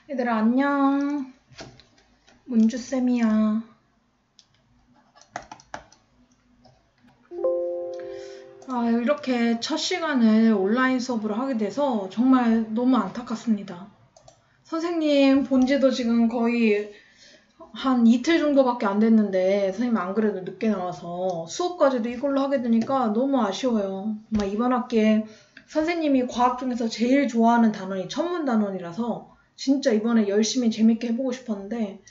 얘들아 안녕. 문주쌤이야. 이렇게 첫 시간을 온라인 수업으로 하게 돼서 정말 너무 안타깝습니다. 선생님 본 지도 지금 거의 한 이틀 정도밖에 안 됐는데 선생님 안 그래도 늦게 나와서 수업까지도 이걸로 하게 되니까 너무 아쉬워요. 정말 이번 학기에 선생님이 과학 중에서 제일 좋아하는 단원이 천문단원이라서 진짜 이번에 열심히 재밌게 해보고 싶었는데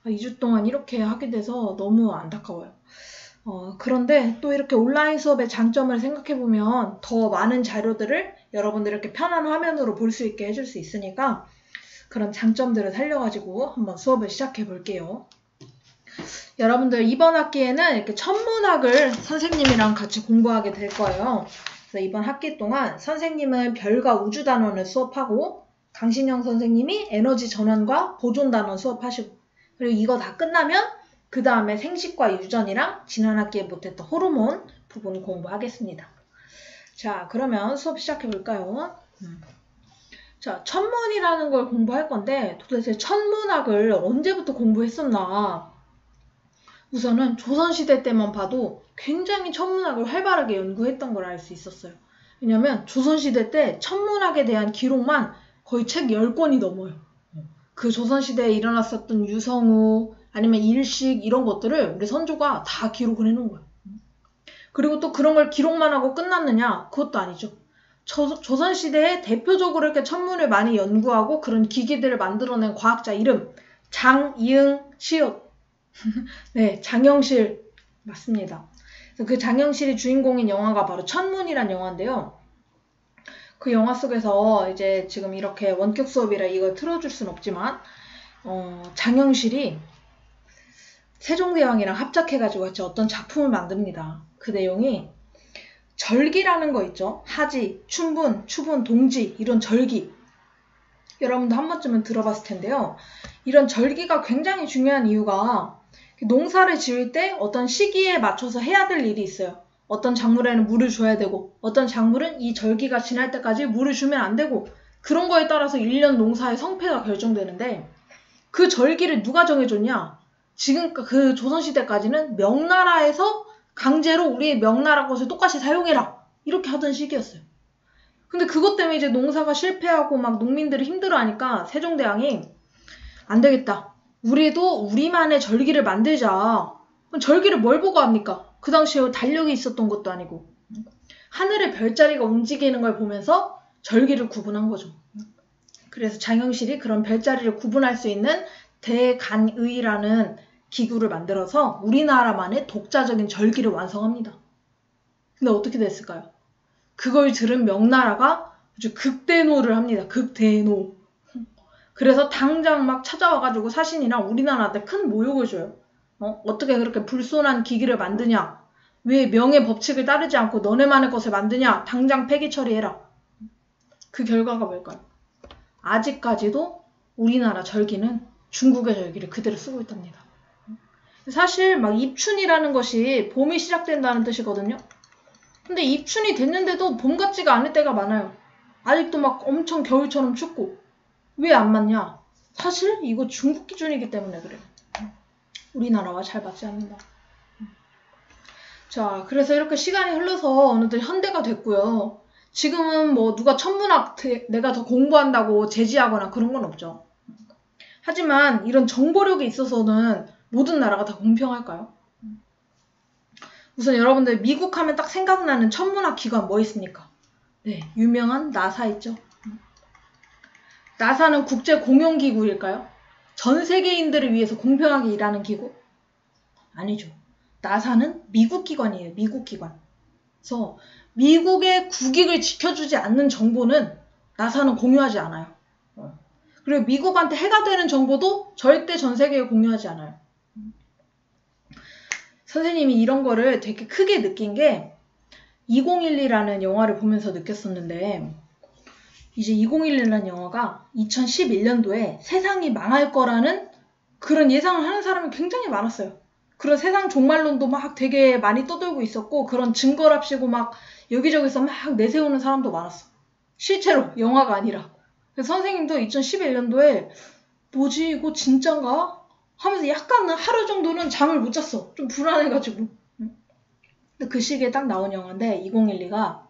2주 동안 이렇게 하게 돼서 너무 안타까워요. 그런데 또 이렇게 온라인 수업의 장점을 생각해보면 더 많은 자료들을 여러분들 이렇게 편한 화면으로 볼 수 있게 해줄 수 있으니까 그런 장점들을 살려가지고 한번 수업을 시작해 볼게요. 여러분들 이번 학기에는 이렇게 천문학을 선생님이랑 같이 공부하게 될 거예요. 그래서 이번 학기 동안 선생님은 별과 우주단원을 수업하고 강신영 선생님이 에너지 전환과 보존단원 수업하시고 그리고 이거 다 끝나면 그 다음에 생식과 유전이랑 지난 학기에 못했던 호르몬 부분 공부하겠습니다. 자, 그러면 수업 시작해 볼까요? 자, 천문이라는 걸 공부할 건데 도대체 천문학을 언제부터 공부했었나? 우선은 조선시대 때만 봐도 굉장히 천문학을 활발하게 연구했던 걸 알 수 있었어요. 왜냐면 조선시대 때 천문학에 대한 기록만 거의 책 10권이 넘어요. 그 조선시대에 일어났었던 유성우 아니면 일식 이런 것들을 우리 선조가 다 기록을 해놓은 거예요. 그리고 또 그런 걸 기록만 하고 끝났느냐? 그것도 아니죠. 조선시대에 대표적으로 이렇게 천문을 많이 연구하고 그런 기기들을 만들어낸 과학자 이름 장이응 시옷 네, 장영실 맞습니다. 그래서 그 장영실이 주인공인 영화가 바로 천문이란 영화인데요. 그 영화 속에서 이제 지금 이렇게 원격 수업이라 이걸 틀어줄 순 없지만 장영실이 세종대왕이랑 합작해가지고 같이 어떤 작품을 만듭니다. 그 내용이 절기라는 거 있죠. 하지, 춘분, 추분, 동지 이런 절기 여러분도 한 번쯤은 들어봤을 텐데요. 이런 절기가 굉장히 중요한 이유가 농사를 지을 때 어떤 시기에 맞춰서 해야 될 일이 있어요. 어떤 작물에는 물을 줘야 되고 어떤 작물은 이 절기가 지날 때까지 물을 주면 안 되고 그런 거에 따라서 1년 농사의 성패가 결정되는데 그 절기를 누가 정해줬냐? 지금 그 조선시대까지는 명나라에서 강제로 우리 명나라 것을 똑같이 사용해라 이렇게 하던 시기였어요. 근데 그것 때문에 이제 농사가 실패하고 막 농민들이 힘들어하니까 세종대왕이 안 되겠다. 우리도 우리만의 절기를 만들자. 그럼 절기를 뭘 보고 합니까? 그 당시에 달력이 있었던 것도 아니고 하늘의 별자리가 움직이는 걸 보면서 절기를 구분한 거죠. 그래서 장영실이 그런 별자리를 구분할 수 있는 대간의라는 기구를 만들어서 우리나라만의 독자적인 절기를 완성합니다. 근데 어떻게 됐을까요? 그걸 들은 명나라가 아주 극대노를 합니다. 극대노. 그래서 당장 막 찾아와가지고 사신이랑 우리나라한테 큰 모욕을 줘요. 어떻게 그렇게 불손한 기기를 만드냐? 왜 명의 법칙을 따르지 않고 너네만의 것을 만드냐? 당장 폐기 처리해라. 그 결과가 뭘까요? 아직까지도 우리나라 절기는 중국의 절기를 그대로 쓰고 있답니다. 사실 막 입춘이라는 것이 봄이 시작된다는 뜻이거든요. 근데 입춘이 됐는데도 봄 같지가 않을 때가 많아요. 아직도 막 엄청 겨울처럼 춥고. 왜 안 맞냐? 사실 이거 중국 기준이기 때문에 그래요. 우리나라와 잘 맞지 않는다. 자, 그래서 이렇게 시간이 흘러서 어느덧 현대가 됐고요. 지금은 뭐 누가 천문학 내가 더 공부한다고 제지하거나 그런 건 없죠. 하지만 이런 정보력에 있어서는 모든 나라가 다 공평할까요? 우선 여러분들 미국 하면 딱 생각나는 천문학 기관 뭐 있습니까? 네, 유명한 나사 있죠. 나사는 국제 공용기구일까요? 전 세계인들을 위해서 공평하게 일하는 기구? 아니죠. 나사는 미국 기관이에요. 미국 기관. 그래서 미국의 국익을 지켜주지 않는 정보는 나사는 공유하지 않아요. 그리고 미국한테 해가 되는 정보도 절대 전 세계에 공유하지 않아요. 선생님이 이런 거를 되게 크게 느낀 게 2012라는 영화를 보면서 느꼈었는데 이제 2011이라는 영화가 2011년도에 세상이 망할 거라는 그런 예상을 하는 사람이 굉장히 많았어요. 그런 세상 종말론도 막 되게 많이 떠돌고 있었고 그런 증거랍시고 막 여기저기서 막 내세우는 사람도 많았어. 실제로 영화가 아니라. 그래서 선생님도 2011년도에 뭐지 이거 진짠가? 하면서 약간은 하루 정도는 잠을 못 잤어. 좀 불안해가지고. 근데 그 시기에 딱 나온 영화인데 2012가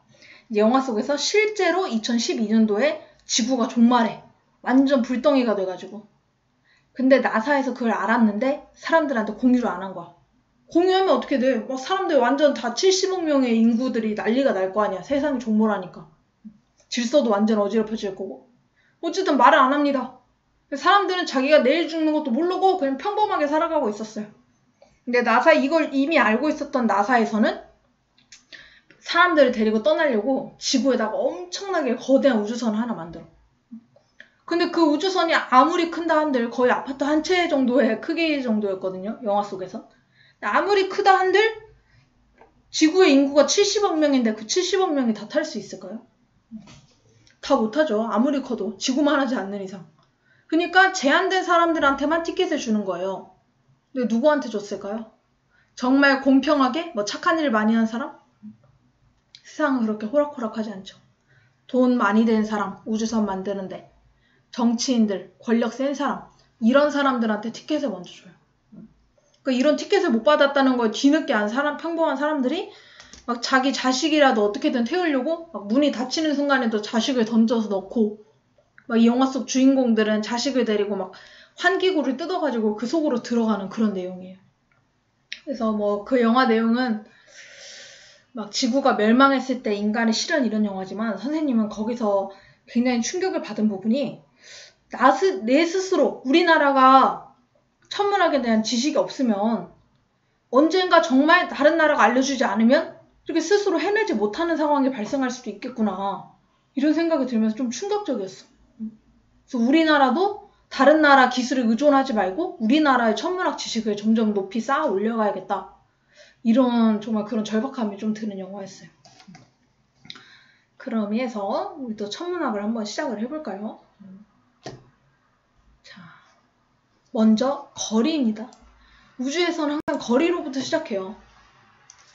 영화 속에서 실제로 2012년도에 지구가 종말해. 완전 불덩이가 돼가지고. 근데 나사에서 그걸 알았는데 사람들한테 공유를 안 한 거야. 공유하면 어떻게 돼? 막 사람들 완전 다 70억 명의 인구들이 난리가 날 거 아니야. 세상이 종말하니까. 질서도 완전 어지럽혀질 거고. 어쨌든 말을 안 합니다. 사람들은 자기가 내일 죽는 것도 모르고 그냥 평범하게 살아가고 있었어요. 근데 나사 이걸 이미 알고 있었던 나사에서는 사람들을 데리고 떠나려고 지구에다가 엄청나게 거대한 우주선을 하나 만들어. 근데 그 우주선이 아무리 큰다 한들 거의 아파트 한 채 정도의 크기 정도였거든요. 영화 속에서. 아무리 크다 한들 지구의 인구가 70억 명인데 그 70억 명이 다 탈 수 있을까요? 다 못하죠. 아무리 커도 지구만 하지 않는 이상. 그러니까 제한된 사람들한테만 티켓을 주는 거예요. 근데 누구한테 줬을까요? 정말 공평하게 뭐 착한 일 많이 한 사람? 세상은 그렇게 호락호락하지 않죠. 돈 많이 된 사람, 우주선 만드는데 정치인들, 권력 센 사람 이런 사람들한테 티켓을 먼저 줘요. 그러니까 이런 티켓을 못 받았다는 걸 뒤늦게 안 사람, 평범한 사람들이 막 자기 자식이라도 어떻게든 태우려고 막 문이 닫히는 순간에도 자식을 던져서 넣고 막 이 영화 속 주인공들은 자식을 데리고 막 환기구를 뜯어가지고 그 속으로 들어가는 그런 내용이에요. 그래서 뭐 그 영화 내용은 막 지구가 멸망했을 때 인간의 실현 이런 영화지만 선생님은 거기서 굉장히 충격을 받은 부분이 내 스스로 우리나라가 천문학에 대한 지식이 없으면 언젠가 정말 다른 나라가 알려주지 않으면 이렇게 스스로 해내지 못하는 상황이 발생할 수도 있겠구나 이런 생각이 들면서 좀 충격적이었어. 그래서 우리나라도 다른 나라 기술에 의존하지 말고 우리나라의 천문학 지식을 점점 높이 쌓아 올려가야겠다. 이런 정말 그런 절박함이 좀 드는 영화였어요. 그럼 위해서 우리도 천문학을 한번 시작을 해볼까요? 자, 먼저 거리입니다. 우주에서는 항상 거리로부터 시작해요.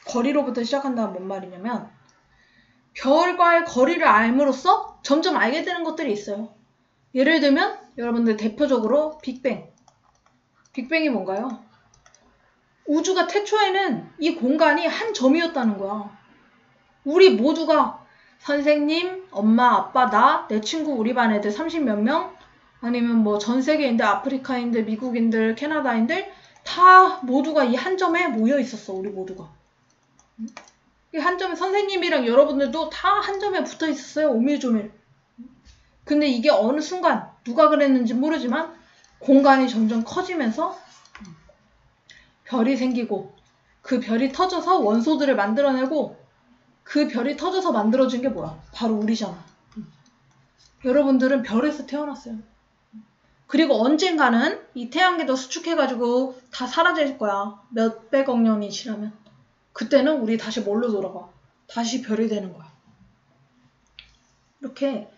거리로부터 시작한다면 뭔 말이냐면 별과의 거리를 알므로써 점점 알게 되는 것들이 있어요. 예를 들면 여러분들 대표적으로 빅뱅. 빅뱅이 뭔가요? 우주가 태초에는 이 공간이 한 점이었다는 거야. 우리 모두가 선생님, 엄마, 아빠, 나, 내 친구, 우리 반 애들 30몇 명 아니면 뭐 전 세계인들, 아프리카인들, 미국인들, 캐나다인들 다 모두가 이 한 점에 모여 있었어. 우리 모두가. 이 한 점에 선생님이랑 여러분들도 다 한 점에 붙어 있었어요. 오밀조밀. 근데 이게 어느 순간 누가 그랬는지 모르지만 공간이 점점 커지면서 별이 생기고 그 별이 터져서 원소들을 만들어내고 그 별이 터져서 만들어진 게 뭐야? 바로 우리잖아. 여러분들은 별에서 태어났어요. 그리고 언젠가는 이 태양계도 수축해가지고 다 사라질 거야. 몇백억 년이 지나면. 그때는 우리 다시 뭘로 돌아가? 다시 별이 되는 거야. 이렇게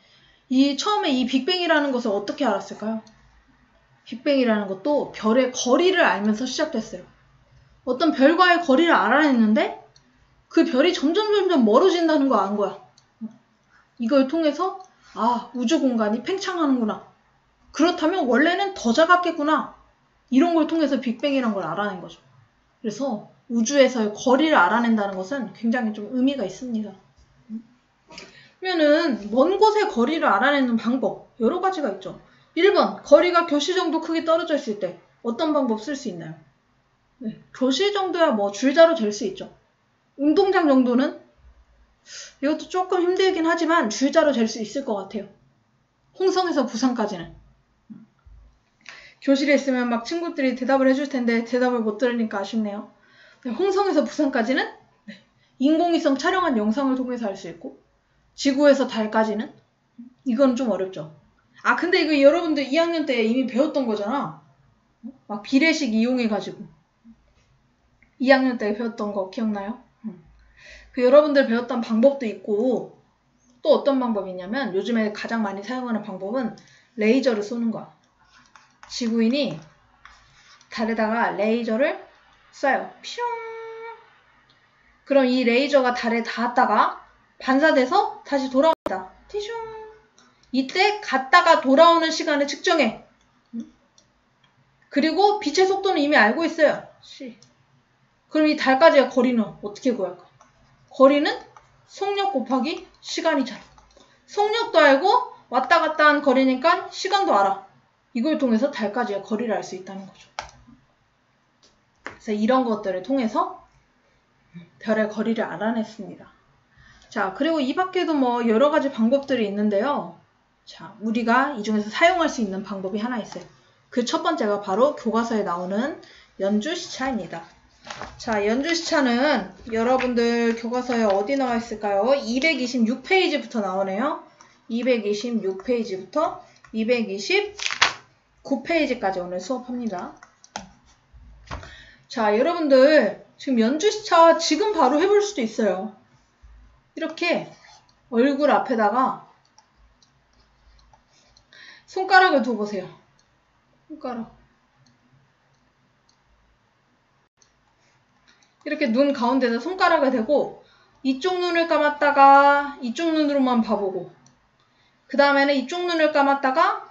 처음에 이 빅뱅이라는 것을 어떻게 알았을까요? 빅뱅이라는 것도 별의 거리를 알면서 시작됐어요. 어떤 별과의 거리를 알아냈는데 그 별이 점점 멀어진다는 거 안 거야. 이걸 통해서 우주 공간이 팽창하는구나. 그렇다면 원래는 더 작았겠구나. 이런 걸 통해서 빅뱅이란 걸 알아낸 거죠. 그래서 우주에서의 거리를 알아낸다는 것은 굉장히 좀 의미가 있습니다. 그러면은 먼 곳의 거리를 알아내는 방법 여러 가지가 있죠. 1번 거리가 교시 정도 크게 떨어져 있을 때 어떤 방법 쓸 수 있나요? 네, 교시 정도야 뭐 줄자로 잴 수 있죠. 운동장 정도는 이것도 조금 힘들긴 하지만 줄자로 잴 수 있을 것 같아요. 홍성에서 부산까지는. 교실에 있으면 막 친구들이 대답을 해줄 텐데 대답을 못 들으니까 아쉽네요. 네, 홍성에서 부산까지는 인공위성 촬영한 영상을 통해서 알 수 있고 지구에서 달까지는 이건 좀 어렵죠. 근데 이거 여러분들 2학년 때 이미 배웠던 거잖아. 막 비례식 이용해가지고 2학년 때 배웠던 거 기억나요? 그 여러분들 배웠던 방법도 있고 또 어떤 방법이 있냐면 요즘에 가장 많이 사용하는 방법은 레이저를 쏘는 거야. 지구인이 달에다가 레이저를 쏴요. 퓨. 그럼 이 레이저가 달에 닿았다가 반사돼서 다시 돌아옵니다. 티숑. 이때 갔다가 돌아오는 시간을 측정해. 그리고 빛의 속도는 이미 알고 있어요. c. 그럼 이 달까지의 거리는 어떻게 구할까? 거리는 속력 곱하기 시간이잖아. 속력도 알고 왔다 갔다 한 거리니까 시간도 알아. 이걸 통해서 달까지의 거리를 알 수 있다는 거죠. 그래서 이런 것들을 통해서 별의 거리를 알아냈습니다. 자, 그리고 이 밖에도 뭐 여러 가지 방법들이 있는데요. 자, 우리가 이 중에서 사용할 수 있는 방법이 하나 있어요. 그 첫 번째가 바로 교과서에 나오는 연주시차입니다. 자, 연주시차는 여러분들 교과서에 어디 나와 있을까요? 226페이지부터 나오네요. 226페이지부터 229페이지까지 오늘 수업합니다. 자, 여러분들 지금 연주시차 지금 바로 해볼 수도 있어요. 이렇게 얼굴 앞에다가 손가락을 둬보세요. 손가락. 이렇게 눈 가운데다 손가락을 대고 이쪽 눈을 감았다가 이쪽 눈으로만 봐보고 그 다음에는 이쪽 눈을 감았다가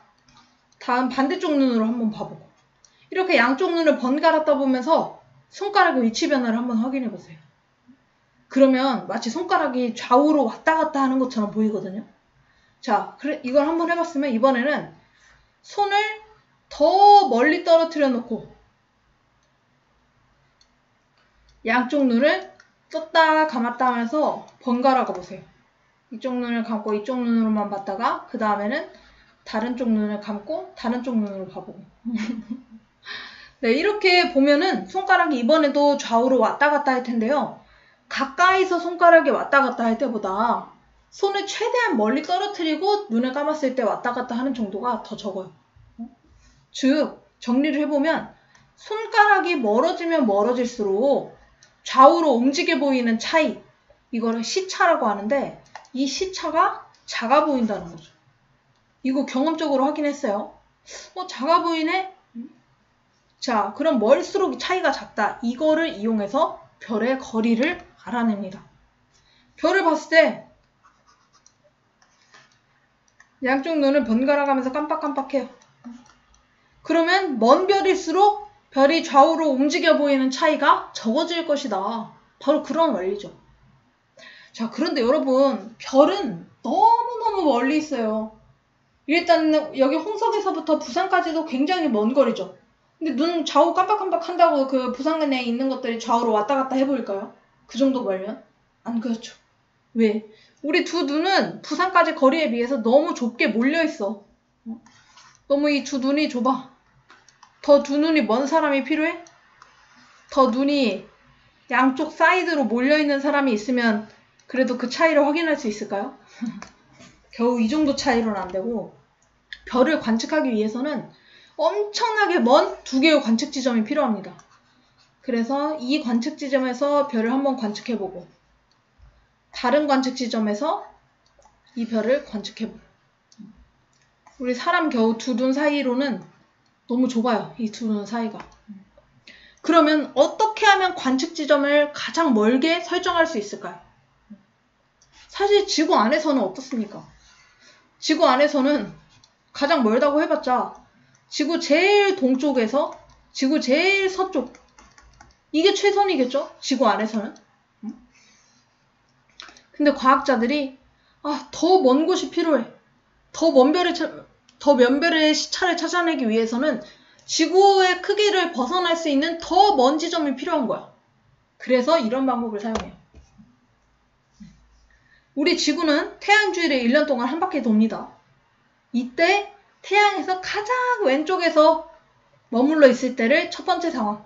다음 반대쪽 눈으로 한번 봐보고 이렇게 양쪽 눈을 번갈아 떠보면서 손가락의 위치 변화를 한번 확인해 보세요. 그러면 마치 손가락이 좌우로 왔다 갔다 하는 것처럼 보이거든요. 자, 그래 이걸 한번 해봤으면 이번에는 손을 더 멀리 떨어뜨려 놓고 양쪽 눈을 떴다 감았다 하면서 번갈아 가보세요. 이쪽 눈을 감고 이쪽 눈으로만 봤다가 그 다음에는 다른 쪽 눈을 감고 다른 쪽 눈으로 봐보고 네, 이렇게 보면은 손가락이 이번에도 좌우로 왔다 갔다 할 텐데요. 가까이서 손가락이 왔다 갔다 할 때보다 손을 최대한 멀리 떨어뜨리고 눈을 감았을 때 왔다 갔다 하는 정도가 더 적어요. 즉, 정리를 해보면 손가락이 멀어지면 멀어질수록 좌우로 움직여 보이는 차이, 이거를 시차라고 하는데 이 시차가 작아 보인다는 거죠. 이거 경험적으로 확인했어요. 작아 보이네? 자, 그럼 멀수록 차이가 작다. 이거를 이용해서 별의 거리를 알아냅니다. 별을 봤을 때 양쪽 눈을 번갈아 가면서 깜빡깜빡해요. 그러면 먼 별일수록 별이 좌우로 움직여 보이는 차이가 적어질 것이다. 바로 그런 원리죠. 자, 그런데 여러분, 별은 너무너무 멀리 있어요. 일단 여기 홍석에서부터 부산까지도 굉장히 먼 거리죠. 근데 눈 좌우 깜빡깜빡 한다고 그 부산 내에 있는 것들이 좌우로 왔다 갔다 해보일까요? 그 정도 멀면? 안 그렇죠. 왜? 우리 두 눈은 부산까지 거리에 비해서 너무 좁게 몰려있어. 너무 이 두 눈이 좁아. 더 두 눈이 먼 사람이 필요해? 더 눈이 양쪽 사이드로 몰려있는 사람이 있으면 그래도 그 차이를 확인할 수 있을까요? 겨우 이 정도 차이로는 안 되고 별을 관측하기 위해서는 엄청나게 먼 두 개의 관측 지점이 필요합니다. 그래서 이 관측 지점에서 별을 한번 관측해보고 다른 관측 지점에서 이 별을 관측해보고 우리 사람 겨우 두 눈 사이로는 너무 좁아요. 이 두 눈 사이가. 그러면 어떻게 하면 관측 지점을 가장 멀게 설정할 수 있을까요? 사실 지구 안에서는 어떻습니까? 지구 안에서는 가장 멀다고 해봤자 지구 제일 동쪽에서 지구 제일 서쪽 이게 최선이겠죠? 지구 안에서는. 근데 과학자들이 더 먼 곳이 필요해. 더 먼 별의 시차를 찾아내기 위해서는 지구의 크기를 벗어날 수 있는 더 먼 지점이 필요한 거야. 그래서 이런 방법을 사용해요. 우리 지구는 태양 주위를 1년 동안 한 바퀴 돕니다. 이때 태양에서 가장 왼쪽에서 머물러 있을 때를 첫 번째 상황.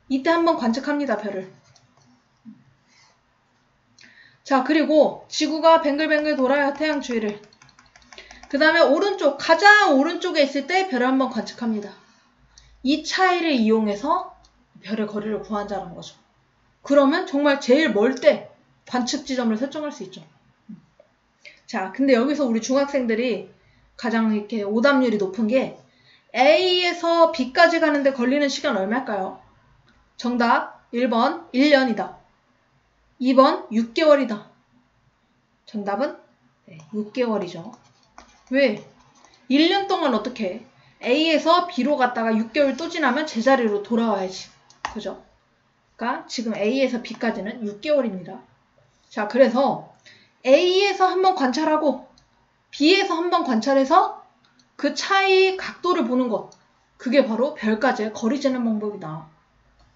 이때 한번 관측합니다, 별을. 자, 그리고 지구가 뱅글뱅글 돌아요, 태양 주위를. 그 다음에 오른쪽, 가장 오른쪽에 있을 때 별을 한번 관측합니다. 이 차이를 이용해서 별의 거리를 구한다는 거죠. 그러면 정말 제일 멀 때 관측 지점을 설정할 수 있죠. 자, 근데 여기서 우리 중학생들이 가장 이렇게 오답률이 높은 게 A에서 B까지 가는데 걸리는 시간 얼마일까요? 정답 1번 1년이다. 2번 6개월이다. 정답은 6개월이죠. 왜? 1년 동안 어떻게 해? A에서 B로 갔다가 6개월 또 지나면 제자리로 돌아와야지. 그죠? 그러니까 지금 A에서 B까지는 6개월입니다. 자, 그래서 A에서 한번 관찰하고 B에서 한번 관찰해서 그 차이 각도를 보는 것. 그게 바로 별까지의 거리 재는 방법이다.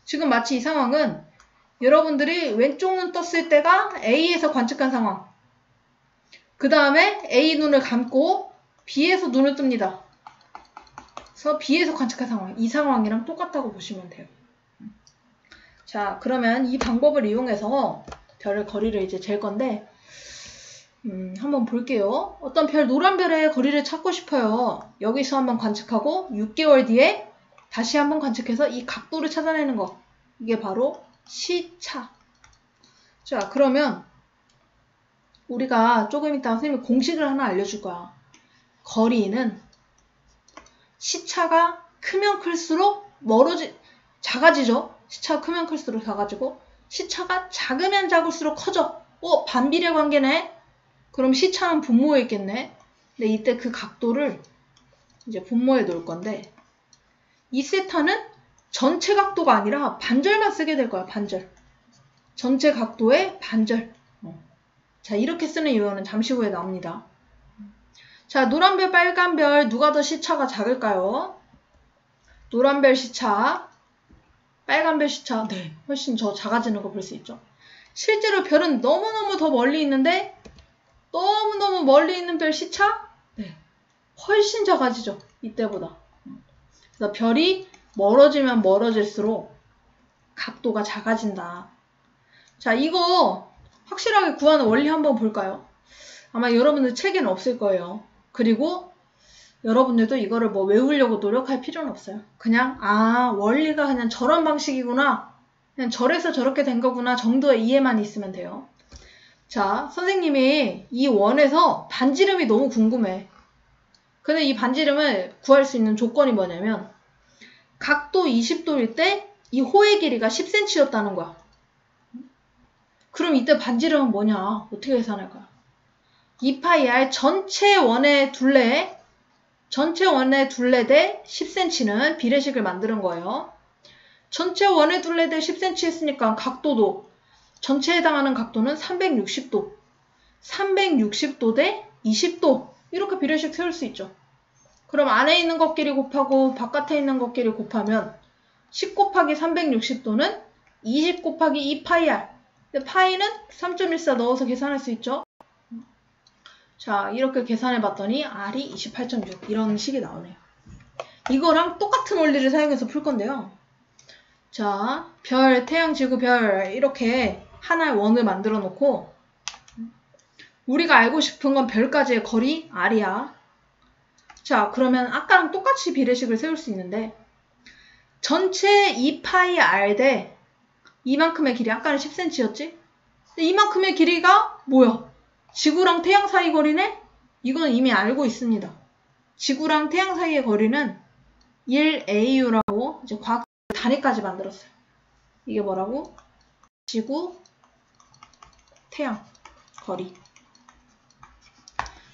지금 마치 이 상황은 여러분들이 왼쪽 눈 떴을 때가 A에서 관측한 상황. 그 다음에 A 눈을 감고 B에서 눈을 뜹니다. 그래서 B에서 관측한 상황. 이 상황이랑 똑같다고 보시면 돼요. 자, 그러면 이 방법을 이용해서 별의 거리를 이제 잴 건데 한번 볼게요. 어떤 별, 노란 별의 거리를 찾고 싶어요. 여기서 한번 관측하고 6개월 뒤에 다시 한번 관측해서 이 각도를 찾아내는 거. 이게 바로 시차. 자, 그러면 우리가 조금 이따 선생님이 공식을 하나 알려줄 거야. 거리는 시차가 크면 클수록 작아지죠. 시차가 크면 클수록 작아지고 시차가 작으면 작을수록 커져. 반비례 관계네. 그럼 시차는 분모에 있겠네. 근데 이때 그 각도를 이제 분모에 놓을 건데 이 세타는 전체 각도가 아니라 반절만 쓰게 될 거야. 반절. 전체 각도의 반절. 자, 이렇게 쓰는 이유는 잠시 후에 나옵니다. 자, 노란별, 빨간별 누가 더 시차가 작을까요? 노란별 시차, 빨간별 시차. 네, 훨씬 더 작아지는 거 볼 수 있죠. 실제로 별은 너무너무 더 멀리 있는데 너무너무 멀리 있는 별 시차? 네, 훨씬 작아지죠. 이때보다. 그래서 별이 멀어지면 멀어질수록 각도가 작아진다. 자, 이거 확실하게 구하는 원리 한번 볼까요? 아마 여러분들 책에는 없을 거예요. 그리고 여러분들도 이거를 뭐 외우려고 노력할 필요는 없어요. 그냥 원리가 그냥 저런 방식이구나. 그냥 저래서 저렇게 된 거구나 정도의 이해만 있으면 돼요. 자, 선생님이 이 원에서 반지름이 너무 궁금해. 근데 이 반지름을 구할 수 있는 조건이 뭐냐면 각도 20도일 때 이 호의 길이가 10cm였다는 거야. 그럼 이때 반지름은 뭐냐? 어떻게 계산할까요? 2πr 전체 원의 둘레 대 10cm는 비례식을 만드는 거예요. 전체 원의 둘레 대 10cm 했으니까 각도도 전체에 해당하는 각도는 360도. 360도 대 20도. 이렇게 비례식 세울 수 있죠. 그럼 안에 있는 것끼리 곱하고 바깥에 있는 것끼리 곱하면 10 곱하기 360도는 20 곱하기 2πr. 근데 파이는 3.14 넣어서 계산할 수 있죠. 자, 이렇게 계산해 봤더니 R이 28.6 이런 식이 나오네요. 이거랑 똑같은 원리를 사용해서 풀 건데요. 자, 별, 태양, 지구, 별 이렇게 하나의 원을 만들어 놓고 우리가 알고 싶은 건 별까지의 거리 R이야. 자, 그러면 아까랑 똑같이 비례식을 세울 수 있는데 전체 2πr 대 이만큼의 길이, 아까는 10cm였지? 근데 이만큼의 길이가 뭐야? 지구랑 태양 사이 거리네? 이건 이미 알고 있습니다. 지구랑 태양 사이의 거리는 1AU라고 이제 과학 단위까지 만들었어요. 이게 뭐라고? 지구, 태양 거리.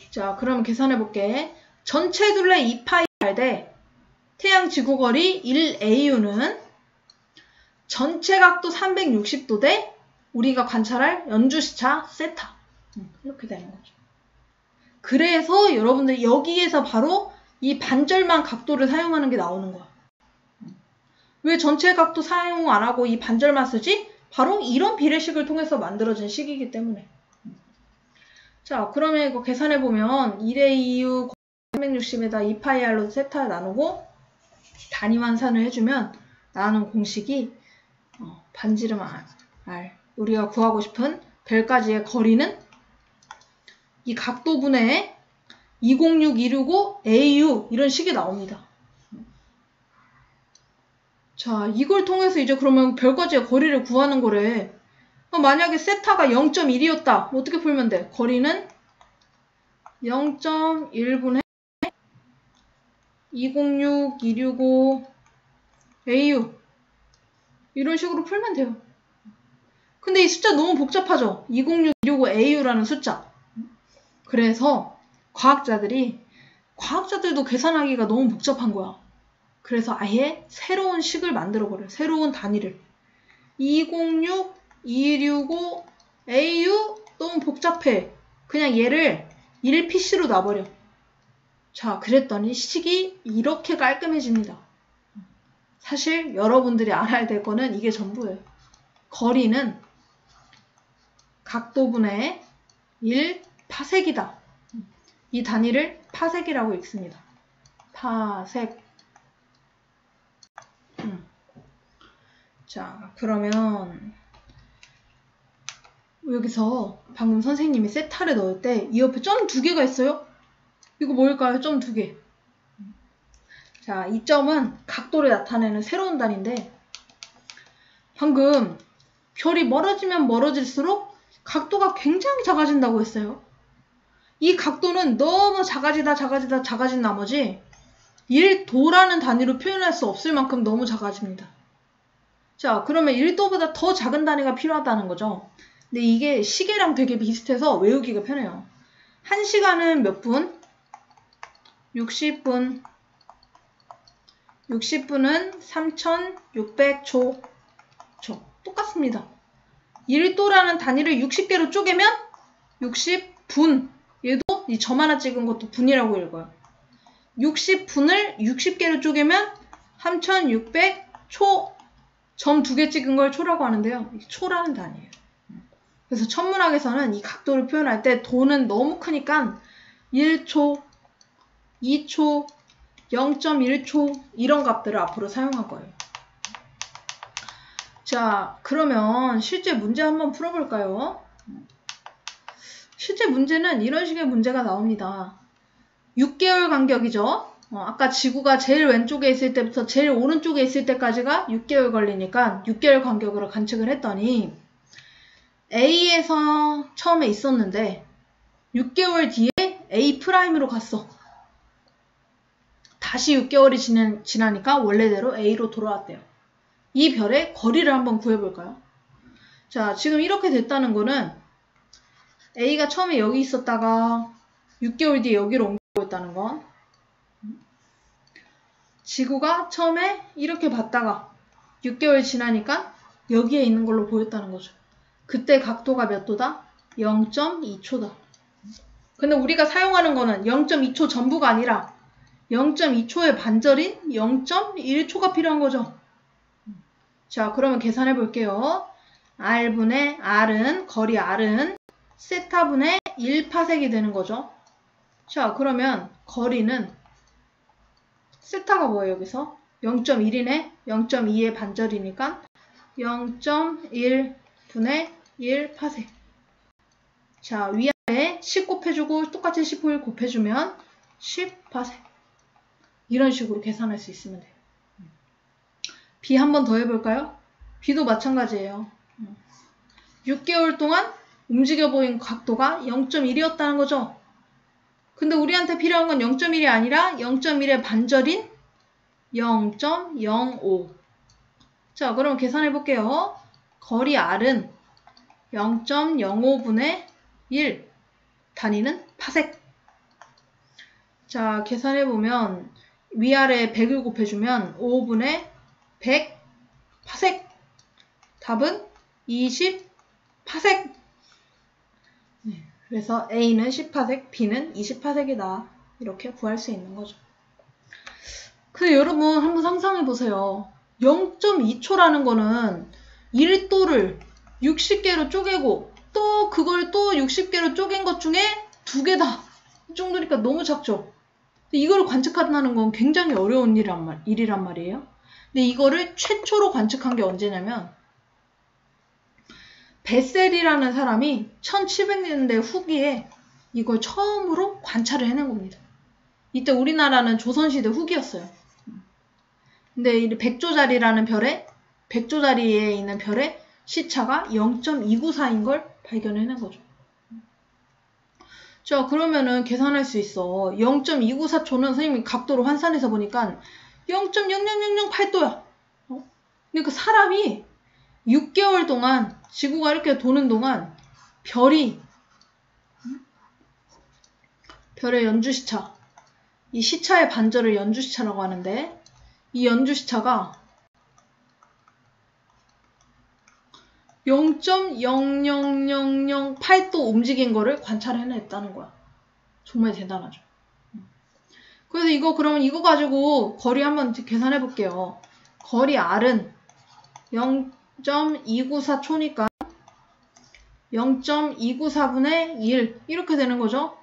자, 그럼 계산해 볼게. 전체 둘레 2πr 대 태양 지구 거리 1AU는 전체 각도 360도 대 우리가 관찰할 연주시차 세타. 이렇게 되는 거죠. 그래서 여러분들 여기에서 바로 이 반절만 각도를 사용하는 게 나오는 거야. 왜 전체 각도 사용 안 하고 이 반절만 쓰지? 바로 이런 비례식을 통해서 만들어진 식이기 때문에. 자, 그러면 이거 계산해보면 1AU 360에다 2πr로 세타 나누고 단위 환산을 해주면 나오는 공식이 반지름 R. 우리가 구하고 싶은 별까지의 거리는 이 각도분의 206, 265, AU 이런 식이 나옵니다. 자, 이걸 통해서 이제 그러면 별까지의 거리를 구하는 거래. 만약에 세타가 0.1이었다. 어떻게 풀면 돼? 거리는 0.1분의 206, 265, AU 이런 식으로 풀면 돼요. 근데 이 숫자 너무 복잡하죠? 206, 265, AU라는 숫자. 그래서 과학자들이 과학자들도 계산하기가 너무 복잡한 거야. 그래서 아예 새로운 식을 만들어버려요. 새로운 단위를. 206, 265, AU 너무 복잡해. 그냥 얘를 1PC로 놔버려. 자, 그랬더니 식이 이렇게 깔끔해집니다. 사실 여러분들이 알아야 될 거는 이게 전부예요. 거리는 각도분의 1파섹이다. 이 단위를 파섹이라고 읽습니다. 파섹. 자, 그러면 여기서 방금 선생님이 세타를 넣을 때 이 옆에 점 2개가 있어요? 이거 뭘까요? 점 2개. 자, 이 점은 각도를 나타내는 새로운 단위인데 방금 별이 멀어지면 멀어질수록 각도가 굉장히 작아진다고 했어요. 이 각도는 너무 작아진 나머지 1도라는 단위로 표현할 수 없을 만큼 너무 작아집니다. 자, 그러면 1도보다 더 작은 단위가 필요하다는 거죠. 근데 이게 시계랑 되게 비슷해서 외우기가 편해요. 1시간은 몇 분? 60분. 60분은 3600초. 똑같습니다. 1도라는 단위를 60개로 쪼개면 60분. 얘도 이 점 하나 찍은 것도 분이라고 읽어요. 60분을 60개로 쪼개면 3600초. 점 2개 찍은 걸 초라고 하는데요. 이게 초라는 단위예요. 그래서 천문학에서는 이 각도를 표현할 때 도는 너무 크니까 1초, 2초, 0.1초 이런 값들을 앞으로 사용할 거예요. 자, 그러면 실제 문제 한번 풀어볼까요? 실제 문제는 이런 식의 문제가 나옵니다. 6개월 간격이죠. 아까 지구가 제일 왼쪽에 있을 때부터 제일 오른쪽에 있을 때까지가 6개월 걸리니까 6개월 간격으로 관측을 했더니 A에서 처음에 있었는데 6개월 뒤에 A'로 갔어. 다시 6개월이 지나니까 원래대로 A로 돌아왔대요. 이 별의 거리를 한번 구해볼까요? 자, 지금 이렇게 됐다는 거는 A가 처음에 여기 있었다가 6개월 뒤에 여기로 옮기고 있다는 건 지구가 처음에 이렇게 봤다가 6개월 지나니까 여기에 있는 걸로 보였다는 거죠. 그때 각도가 몇 도다? 0.2초다. 근데 우리가 사용하는 거는 0.2초 전부가 아니라 0.2초의 반절인 0.1초가 필요한 거죠. 자, 그러면 계산해 볼게요. R분의 R은, 거리 R은 세타분의 1파섹이 되는 거죠. 자, 그러면 거리는 세타가 뭐예요, 여기서? 0.1이네? 0.2의 반절이니까 0.1분의 1파섹. 자, 위아래 10 곱해주고 똑같이 10을 곱해주면 10파섹. 이런 식으로 계산할 수 있으면 돼요. B 한 번 더 해볼까요? B도 마찬가지예요. 6개월 동안 움직여 보인 각도가 0.1이었다는 거죠. 근데 우리한테 필요한 건 0.1이 아니라 0.1의 반절인 0.05. 자, 그럼 계산해 볼게요. 거리 R은 0.05분의 1. 단위는 파섹. 자, 계산해 보면 위아래 100을 곱해주면 5분의 100 파섹. 답은 20 파섹. 네, 그래서 A는 10파섹, B는 20파섹이다. 이렇게 구할 수 있는 거죠. 근데 여러분 한번 상상해 보세요. 0.2초라는 거는 1도를 60개로 쪼개고 또 그걸 또 60개로 쪼갠 것 중에 2개다. 이 정도니까 너무 작죠. 이걸 관측한다는 건 굉장히 어려운 일이란 말이에요. 근데 이거를 최초로 관측한 게 언제냐면 베셀이라는 사람이 1700년대 후기에 이걸 처음으로 관찰을 해낸 겁니다. 이때 우리나라는 조선시대 후기였어요. 근데 이 백조자리라는 백조자리에 있는 별의 시차가 0.294인 걸 발견해낸 거죠. 자, 그러면은 계산할 수 있어. 0.294초는 선생님이 각도로 환산해서 보니까 0.00008도야. 그러니까 사람이 6개월 동안 지구가 이렇게 도는 동안 별의 연주시차 이 시차의 반절을 연주시차라고 하는데 이 연주시차가 0.00008도 움직인 거를 관찰해냈다는 거야. 정말 대단하죠. 그래서 이거 그러면 이거 가지고 거리 한번 계산해 볼게요. 거리 R은 0.294초니까 0.294분의 1 이렇게 되는 거죠.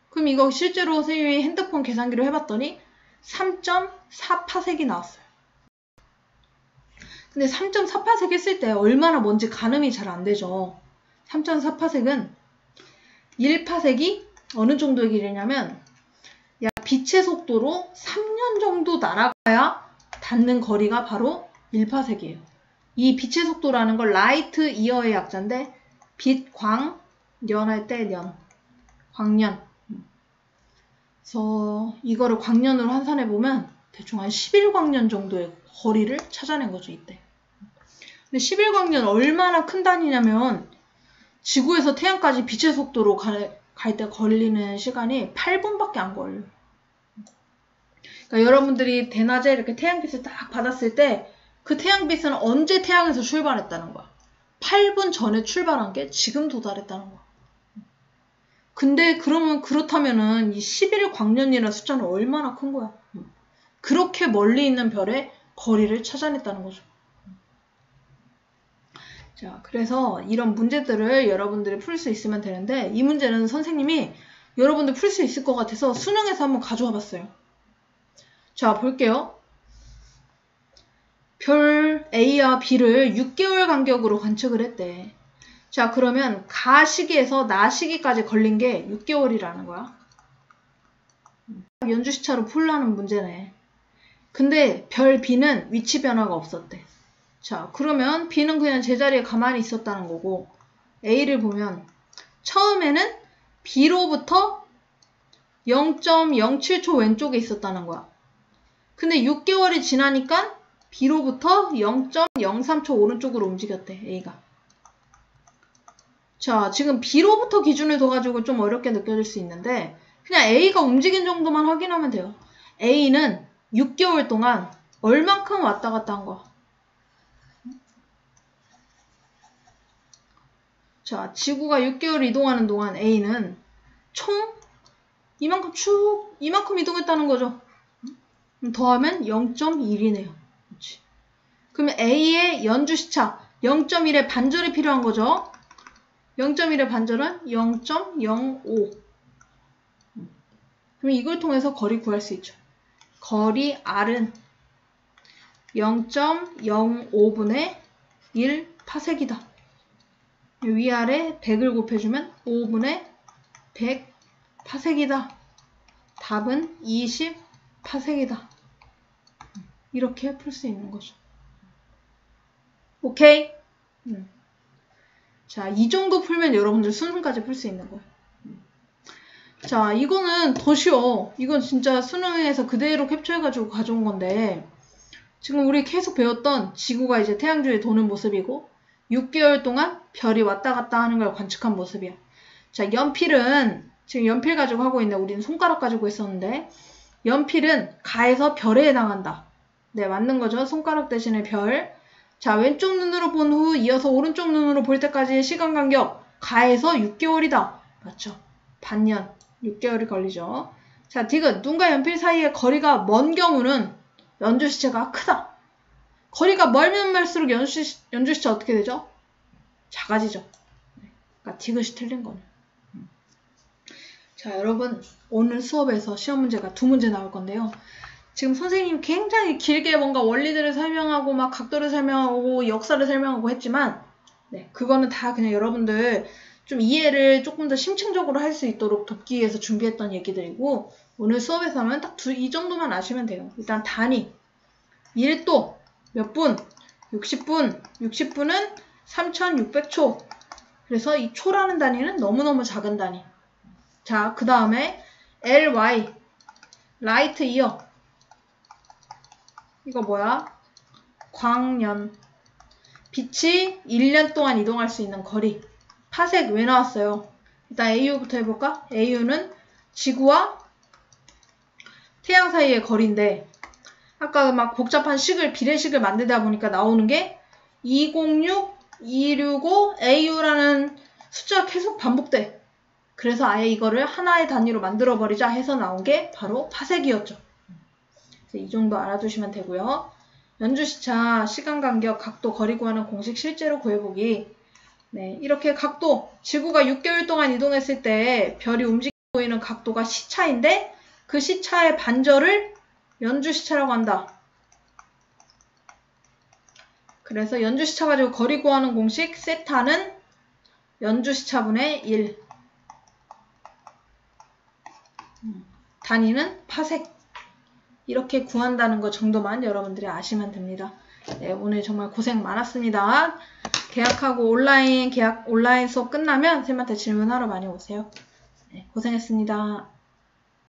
그럼 이거 실제로 선생님이 핸드폰 계산기로 해봤더니 3.4파섹이 나왔어요. 근데 3.4파섹 했을 때 얼마나 먼지 가늠이 잘 안 되죠. 3.4파섹은 1파섹이 어느 정도의 길이냐면 빛의 속도로 3년 정도 날아가야 닿는 거리가 바로 1파섹이에요. 이 빛의 속도라는 걸 라이트 이어의 약자인데 빛, 광, 년 할 때 년, 광년. 그래서 이거를 광년으로 환산해 보면 대충 한 11광년 정도의 거리를 찾아낸 거죠, 이때. 근데 11광년 얼마나 큰 단위냐면 지구에서 태양까지 빛의 속도로 갈 때 걸리는 시간이 8분밖에 안 걸려요. 그러니까 여러분들이 대낮에 이렇게 태양빛을 딱 받았을 때 그 태양빛은 언제 태양에서 출발했다는 거야. 8분 전에 출발한 게 지금 도달했다는 거야. 근데 그렇다면은 이 11광년이라는 숫자는 얼마나 큰 거야. 그렇게 멀리 있는 별의 거리를 찾아냈다는 거죠. 자, 그래서 이런 문제들을 여러분들이 풀 수 있으면 되는데 이 문제는 선생님이 여러분들 풀 수 있을 것 같아서 수능에서 한번 가져와 봤어요. 자, 볼게요. 별 A와 B를 6개월 간격으로 관측을 했대. 자, 그러면 가 시기에서 나 시기까지 걸린 게 6개월이라는 거야. 연주시차로 풀라는 문제네. 근데 별 B는 위치 변화가 없었대. 자, 그러면 B는 그냥 제자리에 가만히 있었다는 거고 A를 보면 처음에는 B로부터 0.07초 왼쪽에 있었다는 거야. 근데 6개월이 지나니까 B로부터 0.03초 오른쪽으로 움직였대, A가. 자, 지금 B로부터 기준을 둬가지고 좀 어렵게 느껴질 수 있는데 그냥 A가 움직인 정도만 확인하면 돼요. A는 6개월 동안 얼만큼 왔다 갔다 한 거야. 자, 지구가 6개월 이동하는 동안 A는 총 이만큼 이동했다는 거죠. 더하면 0.1이네요. 그렇지. 그러면 A의 연주시차 0.1의 반절이 필요한 거죠. 0.1의 반절은 0.05. 그럼 이걸 통해서 거리 구할 수 있죠. 거리 R은 0.05분의 1파섹이다. 위아래 100을 곱해주면 5분의 100파섹이다. 답은 20파섹이다. 이렇게 풀 수 있는 거죠. 오케이? 자, 이 정도 풀면 여러분들 수능까지 풀 수 있는 거예요. 자, 이거는 더 쉬워. 이건 진짜 수능에서 그대로 캡처해가지고 가져온 건데 지금 우리 계속 배웠던 지구가 이제 태양 주위에 도는 모습이고 6개월 동안 별이 왔다 갔다 하는 걸 관측한 모습이야. 자, 연필은 지금 연필 가지고 하고 있는데 우리는 손가락 가지고 있었는데 연필은 가에서 별에 해당한다. 네, 맞는 거죠. 손가락 대신에 별. 자, 왼쪽 눈으로 본 후 이어서 오른쪽 눈으로 볼 때까지의 시간 간격 가에서 6개월이다. 맞죠? 반년, 6개월이 걸리죠. 자, 디귿, 눈과 연필 사이의 거리가 먼 경우는 연주시차가 크다. 거리가 멀면 멀수록 연주시차 어떻게 되죠? 작아지죠. 그러니까 디귿이 틀린 거네. 자, 여러분 오늘 수업에서 시험 문제가 2문제 나올 건데요. 지금 선생님 굉장히 길게 뭔가 원리들을 설명하고 막 각도를 설명하고 역사를 설명하고 했지만 네, 그거는 다 그냥 여러분들 좀 이해를 조금 더 심층적으로 할 수 있도록 돕기 위해서 준비했던 얘기들이고 오늘 수업에서는 딱 이 정도만 아시면 돼요. 일단 단위 1도 몇 분? 60분. 60분은 3600초. 그래서 이 초라는 단위는 너무너무 작은 단위. 자, 그 다음에 LY 라이트 이어 이거 뭐야? 광년. 빛이 1년 동안 이동할 수 있는 거리. 파섹 왜 나왔어요? 일단 AU부터 해볼까? AU는 지구와 태양 사이의 거리인데 아까 막 복잡한 식을 비례식을 만들다 보니까 나오는 게 206, 265, AU라는 숫자가 계속 반복돼. 그래서 아예 이거를 하나의 단위로 만들어버리자 해서 나온 게 바로 파세기였죠. 이 정도 알아두시면 되고요. 연주시차, 시간간격, 각도, 거리 구하는 공식 실제로 구해보기. 네, 이렇게 각도, 지구가 6개월 동안 이동했을 때 별이 움직이고 있는 각도가 시차인데 그 시차의 반절을 연주시차라고 한다. 그래서 연주시차 가지고 거리 구하는 공식 세타는 연주시차분의 1. 단위는 파섹. 이렇게 구한다는 것 정도만 여러분들이 아시면 됩니다. 네, 오늘 정말 고생 많았습니다. 계약하고 온라인 수업 끝나면 쌤한테 질문하러 많이 오세요. 네, 고생했습니다.